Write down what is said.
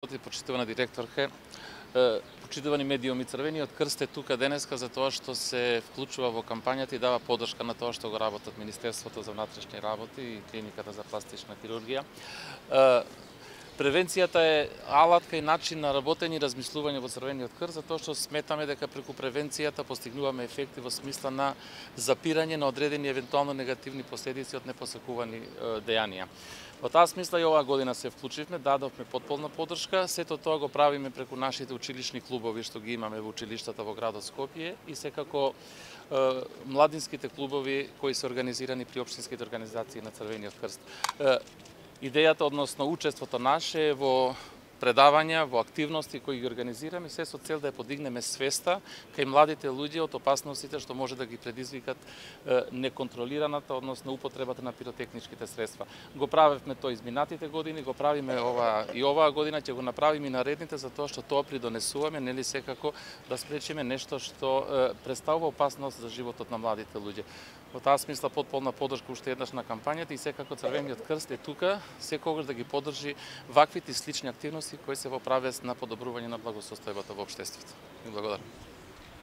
Почитувана директорке, почитувани медиуми, Црвениот крст е тука денеска за тоа што се вклучува во кампањата и дава подршка на тоа што го работат Министерството за внатрешни работи и Клиниката за пластична хирургија. Превенцијата е алатка и начин на работење и размислување во Црвениот крст, затоа што сметаме дека преку превенцијата постигнуваме ефекти во смисла на запирање на одредени евентуално негативни последици од непосакувани дејанија. Во таа смисла и оваа година се вклучивме, дадовме потполна подршка, сето тоа го правиме преку нашите училишни клубови што ги имаме во училиштата во градот Скопје и секако младинските клубови кои се организирани при општинските организации на Црвениот крст. Идејата, односно учеството наше е во предавања, во активности кои ги организираме, се со цел да ја подигнеме свеста кај младите луѓе од опасностите што може да ги предизвикат неконтролираната, односно употребата на пиротехничките средства. Го правевме тоа изминатите години, го правиме оваа година, ќе го направиме и наредните, затоа што тоа придонесуваме, нели секако да спречиме нешто што представува опасност за животот на младите луѓе. Во таа смисла потполна подршка уште еднаш на кампањата и секако Црвениот крст е тука секогаш да ги поддржи ваквите и слични активности кои се во правец на подобрување на благосостојбата во општеството. И благодарам.